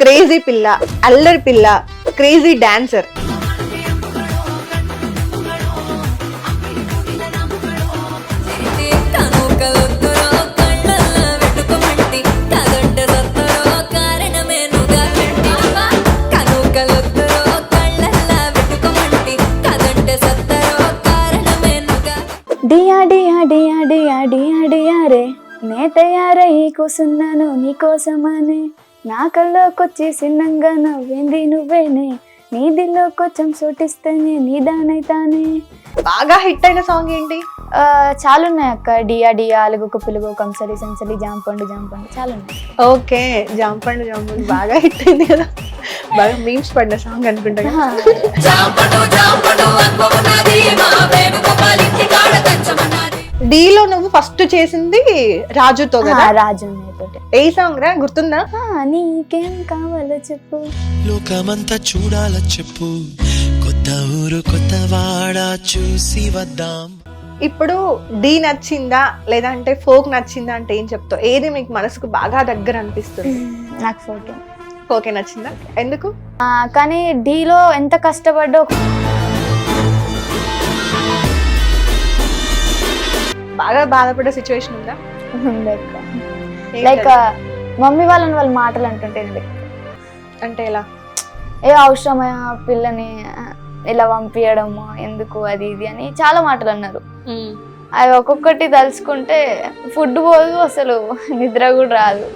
Crazy పిల్ల, అల్లరి పిల్ల, క్రేజీ డాన్సర్. డియా డియా డియా డియా డియా డియా రే నే తయారై కూసున్నాను నీకోసమని, నా కల్లోకొచ్చి సిన్నంగా నవ్వింది నువ్వేనే, నీ దిల్లో కొంచెం సోటిస్తేనే నీ దానైతానే. బాగా హిట్ అయిన సాంగ్ ఏంటి? చాలా ఉన్నాయి అక్క. డియా డియా, అలుగుకు పిలుగు, కంసలి సంసలి, జాంపండు జాంపండు, చాలా ఉన్నాయి. ఓకే, జాంపండు జాంపండు బాగా హిట్ అయింది కదా, బాగా మీమ్స్ పడిన సాంగ్ అనుకుంటా కదా. డీలో నువ్వు ఫస్ట్ చేసింది రాజుతో కదా? రాజు ఏ సాంగ్ రా, గుర్తుందా? నీకేం కావాలో చెప్పు, లోకమంతా చూడాల చెప్పు, కొత్త ఊరు కొత్త వాడ చూసి వద్దాం. ఇప్పుడు డీ నచ్చిందా లేదంటే ఫోక్ నచ్చిందా అంటే ఏం చెప్తావు? ఏది మీకు మనసుకు బాగా దగ్గర అనిపిస్తుంది? నాకు ఫోటో ఫోకే నచ్చిందా? ఎందుకు? కానీ డీలో ఎంత కష్టపడ్డో. బాగా బాధపడే సిచ్యువేషన్ ఉందా? లైక్ మమ్మీ వాళ్ళని వాళ్ళ మాటలు అంటుంటే అంటే ఎలా? ఏ అవసరమైన పిల్లని ఇలా పంపించడము ఎందుకు అది ఇది అని చాలా మాటలు అన్నారు. అవి ఒక్కొక్కటి తలుచుకుంటే ఫుడ్ పోదు, అసలు నిద్ర కూడా రాదు.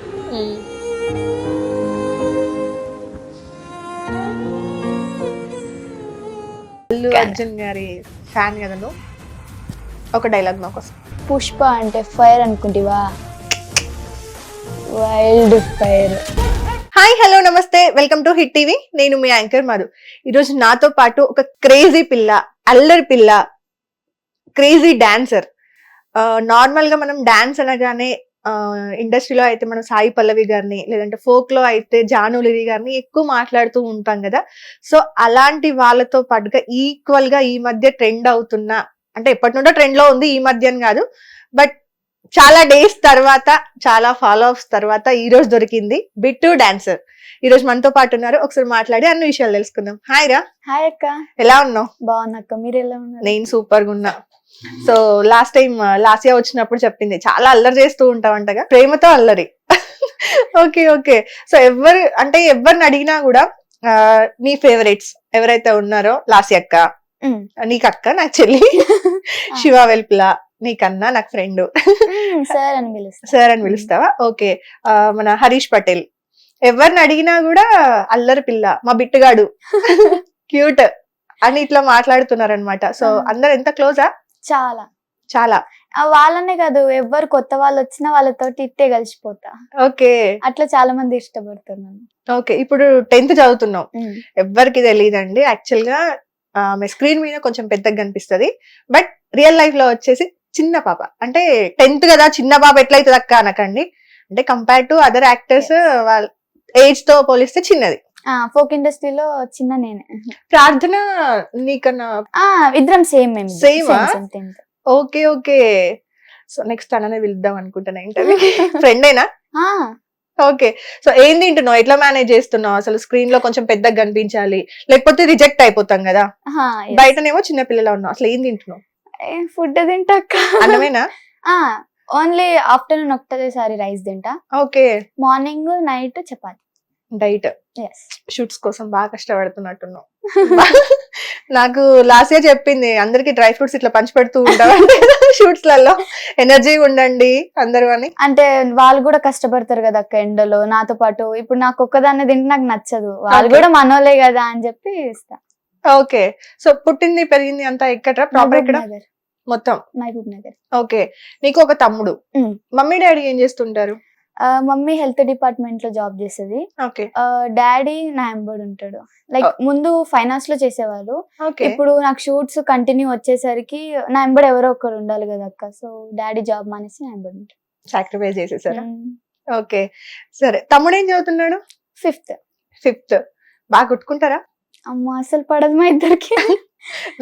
అల్లు అర్జున్ గారి ఫ్యాన్ కదా నువ్వు, ఒక డైలాగ్ నా కోసం. పుష్ప అంటే ఫైర్ అనుకుంటివా, వైల్డ్ ఫైర్. హాయ్, హలో, నమస్తే, వెల్కమ్ టు హిట్ టీవీ. నేను మీ యాంకర్ మధు. ఈరోజు నాతో పాటు ఒక క్రేజీ పిల్ల, అల్లరి పిల్ల, క్రేజీ డాన్సర్. నార్మల్ గా మనం డాన్స్ అనగానే ఇండస్ట్రీలో అయితే మనం సాయి పల్లవి గారిని, లేదంటే ఫోక్ లో అయితే జానులిరి గారిని ఎక్కువ మాట్లాడుతూ ఉంటాం కదా. సో అలాంటి వాళ్ళతో పాటుగా ఈక్వల్ గా ఈ మధ్య ట్రెండ్ అవుతున్న, అంటే ఎప్పటి నుండో ట్రెండ్ లో ఉంది, ఈ మధ్య అని కాదు, బట్ చాలా డేస్ తర్వాత, చాలా ఫాలో అప్స్ తర్వాత ఈ రోజు దొరికింది బిట్టు డాన్సర్. ఈ రోజు మనతో పాటు ఉన్నారు. ఒకసారి మాట్లాడి అన్ని విషయాలు తెలుసుకుందాం. హాయ్ రా. హాయ్ అక్క. ఎలా ఉన్నావు? బాగున్నా అక్క, మీరు ఎలా ఉన్నారు? నేను సూపర్ గా ఉన్నా. సో లాస్ట్ టైం లాస్యా వచ్చినప్పుడు చెప్పింది చాలా అల్లరి చేస్తూ ఉంటావంటగా, ప్రేమతో అల్లరి. Okay okay. సో ఎవరిని అడిగినా కూడా నీ ఫేవరెట్స్ ఎవరైతే ఉన్నారో, లాస్య అక్క నీకు అక్క, నాకు చెల్లి, శివ వెల్పుల నీకన్నా నాకు ఫ్రెండ్, సార్ అని పిలుస్తా. సార్ అని పిలుస్తావా? ఓకే. మన హరీష్ పటేల్, ఎవరిని అడిగినా కూడా అల్లరి పిల్ల, మా బిట్టుగాడు, క్యూట్ అని ఇట్లా మాట్లాడుతున్నారు అనమాట. సో అందరు ఎంత క్లోజా? చాలా చాలా. వాళ్ళనే కాదు, ఎవరు కొత్త వాళ్ళు వచ్చినా వాళ్ళతోటి ఇట్టే కలిసిపోతా. ఓకే. అట్లా చాలా మంది ఇష్టపడుతున్నాను. ఓకే. ఇప్పుడు 10th చదువుతున్నావు, ఎవ్వరికి తెలియదండి యాక్చువల్ గా. ఆమె స్క్రీన్ మీద కొంచెం పెద్దగా కనిపిస్తుంది, బట్ రియల్ లైఫ్ లో వచ్చేసి చిన్న పాప. అంటే 10th కదా, చిన్న పాప ఎట్లయితుంది అక్క అనకండి. అంటే కంపేర్ టు అదర్ యాక్టర్స్ వాళ్ళ ఏజ్ తో పోలిస్తే చిన్నది. ఫోక్ ఇండస్ట్రీలో చిన్న నేనే. ప్రార్థన నీకన్నా? ఇద్దరం సేమ్. సేమా? Okay okay. సో నెక్స్ట్ అన్ననే పిలుద్దాం అనుకుంటున్నా. ఇంటర్వ్యూ ఫ్రెండేనా? ఓకే. సో ఏం తింటున్నావు, ఎట్లా మేనేజ్ చేస్తున్నావు అసలు? స్క్రీన్ లో కొంచెం పెద్దగా కనిపించాలి, లేకపోతే రిజెక్ట్ అయిపోతాం కదా. బయటనేమో చిన్న పిల్లలా ఉన్నావు, అసలు ఏం తింటున్నావు? ఫుడ్ తింటా అక్క. అన్నమేనా? ఓన్లీ ఆఫ్టర్నూన్ ఒకటేసారి రైస్ తింటా. Okay. Morning night chapati. Diet shoots కోసం బాగా కష్టపడుతున్నట్టున్నావు. నాకు లాస్ట్ ఇయర్ చెప్పింది, అందరికి డ్రై ఫ్రూట్స్ ఇట్లా పంచి పెడుతూ ఉంటావు షూట్స్ లలో, ఎనర్జీ ఉండండి అందరూ అని. అంటే వాళ్ళు కూడా కష్టపడతారు కదా అక్క ఎండలో నాతో పాటు. ఇప్పుడు నాకు ఒక్కదాన్ని తింటే నాకు నచ్చదు, వాళ్ళు కూడా మనోలే కదా అని చెప్పి ఇస్తా. ఓకే. సో పుట్టింది పెరిగింది అంతా ఎక్కడ? ప్రాపర్ ఎక్కడ? మొత్తం మహబూబ్ నగర్. ఓకే. నీకు ఒక తమ్ముడు, మమ్మీ డాడీ ఏం చేస్తుంటారు? మమ్మీ హెల్త్ డిపార్ట్మెంట్ లో జాబ్ చేసేది. ఓకే. డాడీ నా ఎంబడి ఉంటాడు. లైక్ ముందు ఫైనాన్స్ లో చేసేవాళ్ళు, ఇప్పుడు నాకు షూట్స్ కంటిన్యూ వచ్చేసరికి నా ఎంబడి ఎవరో ఒకరు ఉండాలి కదా అక్క. సో డాడీ జాబ్ మానేసి నా ఎంబడి ఉంటాడు. సాక్రిఫైస్ చేసేసారా? ఓకే. సరే, తమ్ముడు ఏం చదువుతున్నాడు? 5th. బాగా కొట్టుకుంటారా? అమ్మ అసలు పడదు మా ఇద్దరికి.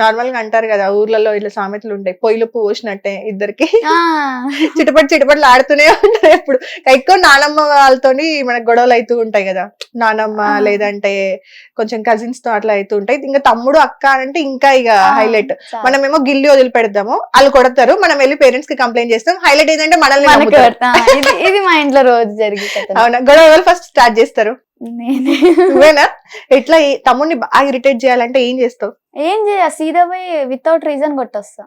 నార్మల్ గా అంటారు కదా ఊర్లలో ఇట్లా సామెతలు ఉంటాయి, పొయ్యిలు పోసినట్టే ఇద్దరికి ఆ, చిటపట్లు ఆడుతూనే ఉంటారు ఎప్పుడు. ఎక్కువ నానమ్మ వాళ్ళతోని మనకు గొడవలు అవుతూ ఉంటాయి కదా, నానమ్మ లేదంటే కొంచెం కజిన్స్ తో అట్లా అవుతూ ఉంటాయి. ఇంకా తమ్ముడు అక్క అంటే ఇంకా ఇక హైలైట్. చాలా. మనమేమో గిల్లి వదిలి పెడతాము, వాళ్ళు కొడతారు, మనం వెళ్ళి పేరెంట్స్ కి కంప్లైంట్ చేస్తాం. హైలైట్ ఏంటంటే మనల్ని మనకి నమ్ముతారు. పెడతా. ఇది మా ఇంట్లో రోజు జరిగే కథ. అవునా, గొడవ ఎవరు ఫస్ట్ స్టార్ట్ చేస్తారు? నేనే. నువ్వేనా? ఎట్లా తమ్ముడిని బాగా ఇరిటేట్ చేయాలంటే ఏం చేస్తావు? ఏం చేయ, సీదా పోయి వితౌట్ రీజన్ కొట్టొస్తా.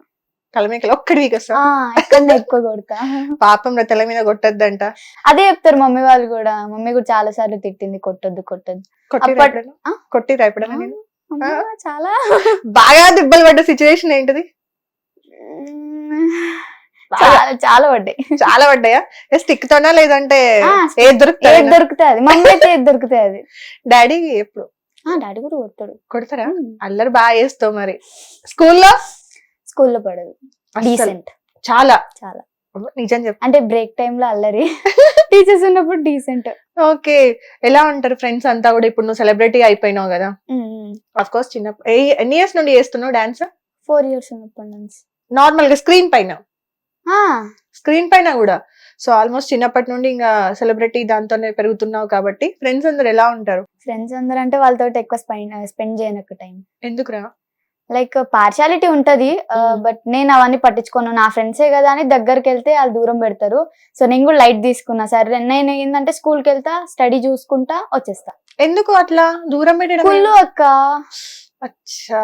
తలమేకలు ఒక్కడి వీక్ వస్తావు? ఎక్కడ ఎక్కువ కొడతా. పాపం రా, తల మీద కొట్టద్దంట. అదే చెప్తారు మమ్మీ వాళ్ళు కూడా. మమ్మీ కూడా చాలా సార్లు తిట్టింది, కొట్టొద్దు కొట్టొద్దు. కొట్టిరా ఎప్పుడైనా నేను? అమ్మా, చాలా బాగా దెబ్బలు పడ్డ సిచ్యువేషన్ ఏంటిది? చాలా చాలా పడ్డాయి. చాలా పడ్డాయా? స్టిక్ తోనా లేదంటే ఏది ఏది దొరుకుతుంది? దొరుకుతాయి అది. మమ్మీ అయితే ఏది దొరుకుతాయి అది. డాడీ ఎప్పుడు డాడీ కూడా కొడతాడు. కొడతారా? అల్లరి బాగా చేస్తావు మరి. స్కూల్లో స్కూల్లో పడదు. అస్సలు. డీసెంట్. చాలా చాలా. నిజం చెప్పు. అంటే బ్రేక్ టైమ్ లో అల్లరి, టీచర్స్ ఉన్నప్పుడు డీసెంట్. ఓకే. ఎలా ఉంటారు ఫ్రెండ్స్ అంతా కూడా? ఇప్పుడు నువ్వు సెలబ్రిటీ అయిపోయినావు కదా, అఫ్ కోర్స్ చిన్నప్పుడు ఎన్ని ఇయర్స్ నుండి చేస్తున్నావు డాన్స్? 4 years ఉన్నప్పటి నుంచి. నార్మల్ గా స్క్రీన్ పైన కూడా. సో ఆల్మోస్ట్ చిన్నప్పటి నుండి ఇంకా సెలబ్రిటీ దాంతోనే పెరుగుతున్నావు కాబట్టి ఫ్రెండ్స్ అందరు ఎలా ఉంటారు? ఫ్రెండ్స్ అందరూ అంటే వాళ్ళతో ఎక్కువ స్పెండ్ చేయను టైం. ఎందుకురా? లైక్ పార్షాలిటీ ఉంటది, బట్ నేను అవన్నీ పట్టించుకోను. నా ఫ్రెండ్సే కదా అని దగ్గరికి వెళ్తే వాళ్ళు దూరం పెడతారు. సో నేను కూడా లైట్ తీసుకున్నా. సరే నేను ఏంటంటే స్కూల్కి వెళ్తా, స్టడీ చూసుకుంటా వచ్చేస్తా. ఎందుకు అట్లా దూరం పెట్టడం? కుళ్ళు అక్క. అచ్చా,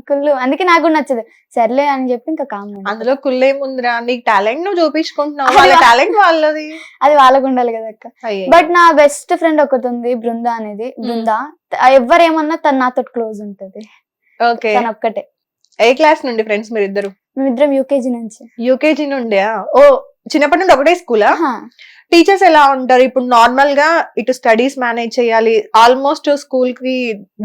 కుళ్ళు. అందుకే నాకు కూడా నచ్చదు. సర్లే అని చెప్పి ఇంకా కామ్. అందులో కుళ్ళేముందిరా, నీకు టాలెంట్ నువ్వు చూపించుకుంటున్నావు, వాళ్ళ టాలెంట్ వాళ్ళది, అది వాళ్ళకు ఉండాలి కదా అక్క. బట్ నా బెస్ట్ ఫ్రెండ్ ఒకటి ఉంది, బృందా అనేది. బృందా ఎవరేమన్నా తను నాతో క్లోజ్ ఉంటది. ఓకే. తను ఒక్కటే. ఏ క్లాస్ నుండి ఫ్రెండ్స్ మీరు ఇద్దరు? మేమిద్దరం యూకేజీ నుంచి. యూకేజీ నుండి? ఓ, చిన్నప్పటి నుండి ఒకటే స్కూలా? టీచర్స్ ఎలా ఉంటారు? ఇప్పుడు నార్మల్ గా ఇటు స్టడీస్ మేనేజ్ చేయాలి, ఆల్మోస్ట్ స్కూల్ కి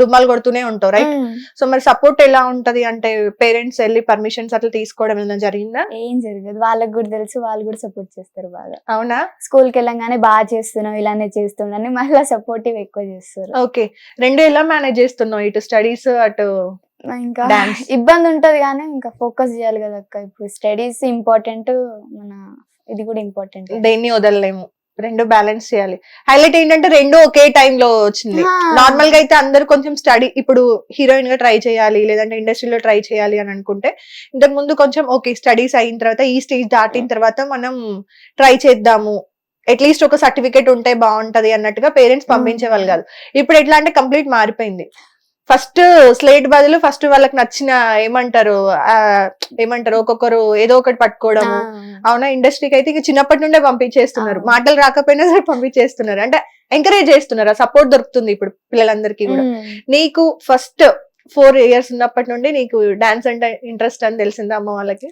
డుమ్మాలు కొడుతూనే ఉంటారు, రైట్? సో మరి సపోర్ట్ ఎలా ఉంటది? అంటే పేరెంట్స్ వెళ్ళి పర్మిషన్స్ అట్లా తీసుకోవడం ఏమైనా జరిగిందా? ఏం జరగదు, వాళ్ళకి కూడా తెలుసు, వాళ్ళు కూడా సపోర్ట్ చేస్తారు బాగా. అవునా? స్కూల్ కి వెళ్ళంగానే బాగా చేస్తున్నావు, ఇలానే చేస్తున్నావు అని మళ్ళీ సపోర్టివ్ ఎక్కువ చేస్తారు. ఓకే. రెండు ఎలా మేనేజ్ చేస్తున్నావు? ఇటు స్టడీస్ అటు ఇంకా ఇబ్బంది ఉంటది కానీ ఇంకా ఫోకస్ చేయాలి కదా అక్క. ఇప్పుడు స్టడీస్ ఇంపార్టెంట్, మన ఇది కూడా ఇంపార్టెంట్. దేన్ని వదలలేము, రెండు బ్యాలెన్స్ చేయాలి. హైలైట్ ఏంటంటే రెండు ఒకే టైం లో వచ్చింది. నార్మల్ గా అయితే అందరు కొంచెం స్టడీ, ఇప్పుడు హీరోయిన్ గా ట్రై చేయాలి లేదంటే ఇండస్ట్రీలో ట్రై చేయాలి అని అనుకుంటే, ఇంతకు ముందు కొంచెం ఓకే స్టడీస్ అయిన తర్వాత ఈ స్టేజ్ దాటిన తర్వాత మనం ట్రై చేద్దాము, అట్లీస్ట్ ఒక సర్టిఫికేట్ ఉంటే బాగుంటది అన్నట్టుగా పేరెంట్స్ పంపించేవాళ్ళు కాదు. ఇప్పుడు ఎట్లా అంటే కంప్లీట్ మారిపోయింది. ఫస్ట్ స్లేట్ బదులు ఫస్ట్ వాళ్ళకి నచ్చిన ఏమంటారు ఒక్కొక్కరు ఏదో ఒకటి పట్టుకోవడము. అవునా? ఇండస్ట్రీకి అయితే ఇక చిన్నప్పటి నుండే పంపించేస్తున్నారు, మాటలు రాకపోయినా సరే పంపించేస్తున్నారు. అంటే ఎంకరేజ్ చేస్తున్నారు, సపోర్ట్ దొరుకుతుంది ఇప్పుడు పిల్లలందరికీ కూడా. నీకు ఫస్ట్ 4 years ఉన్నప్పటి నుండి నీకు డాన్స్ అంటే ఇంట్రెస్ట్ అని తెలిసిందా అమ్మ వాళ్ళకి?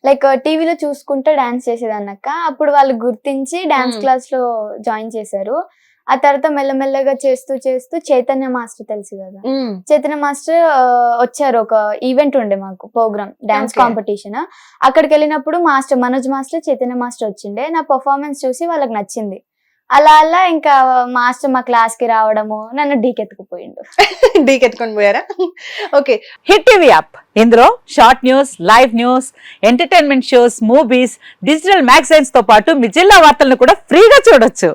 లైక్ టీవీలో చూసుకుంటే డాన్స్ చేసేదాన్నక్క. అప్పుడు వాళ్ళు గుర్తించి డాన్స్ క్లాస్ లో జాయిన్ చేశారు. ఆ తర్వాత మెల్లమెల్లగా చేస్తూ చేస్తూ చైతన్య మాస్టర్ తెలుసు కదా, చైతన్య మాస్టర్ వచ్చారు. ఒక ఈవెంట్ ఉండే మాకు, ప్రోగ్రామ్, డాన్స్ కాంపిటీషన్. అక్కడికి వెళ్ళినప్పుడు master Manoj master, Chaitanya master వచ్చిండే. నా పర్ఫార్మెన్స్ చూసి వాళ్ళకి నచ్చింది. అలా అలా ఇంకా మాస్టర్ మా క్లాస్ కి రావడము, నన్ను డీకెత్తుకుపోయిండు. డీకెత్తుకొని పోయారా? ఓకే. హిట్ టీవీ యాప్, ఇందులో short news, live news, entertainment shows, movies, digital magazines తో పాటు మీ జిల్లా వార్తలను కూడా ఫ్రీగా చూడొచ్చు.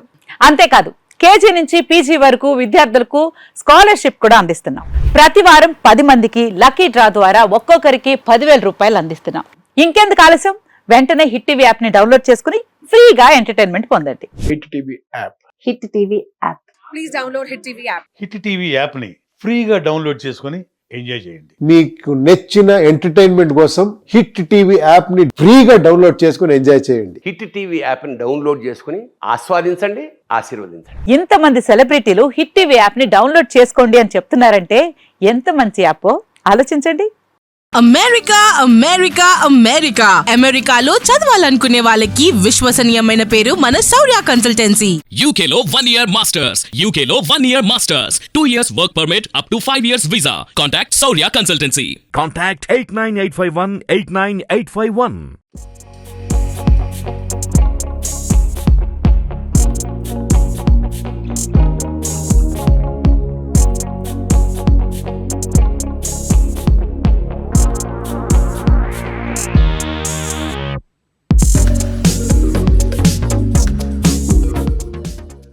అంతేకాదు కేజీ నుంచి పీజీ వరకు విద్యార్థులకు స్కాలర్షిప్ కూడా అందిస్తున్నాం. ప్రతి వారం 10 మందికి లక్కీ డ్రా ద్వారా ఒక్కొక్కరికి 10,000 రూపాయలు అందిస్తున్నాం. ఇంకెందుకు ఆలస్యం, వెంటనే హిట్ టీవీ యాప్ ని డౌన్లోడ్ చేసుకుని ఫ్రీగా ఎంటర్టైన్మెంట్ పొందండి. Hit TV app. Hit TV app. Please download hit TV app. Hit TV app ని ఫ్రీగా డౌన్లోడ్ చేసుకుని ఎంజాయ్ చేయండి. మీకు నచ్చిన ఎంటర్టైన్మెంట్ కోసం హిట్ టీవీ యాప్ ని ఫ్రీగా డౌన్లోడ్ చేసుకుని ఎంజాయ్ చేయండి. హిట్ టీవీ యాప్ ని డౌన్లోడ్ చేసుకుని ఆస్వాదించండి, ఆశీర్వదించండి. ఇంతమంది సెలబ్రిటీలు హిట్ టీవీ యాప్ ని డౌన్లోడ్ చేసుకోండి అని చెప్తున్నారంటే ఎంత మంచి యాప్ ఆలోచించండి. అమెరికా అమెరికా అమెరికా అమెరికాలో చదవాలనుకునే వాళ్ళకి విశ్వసనీయమైన పేరు మన శౌర్య కన్సల్టెన్సీ. UK లో 1 year masters. UK లో 1 year masters. 2 years work permit up to 5 years visa. Contact Saurya Consultancy. Contact 89851 89851.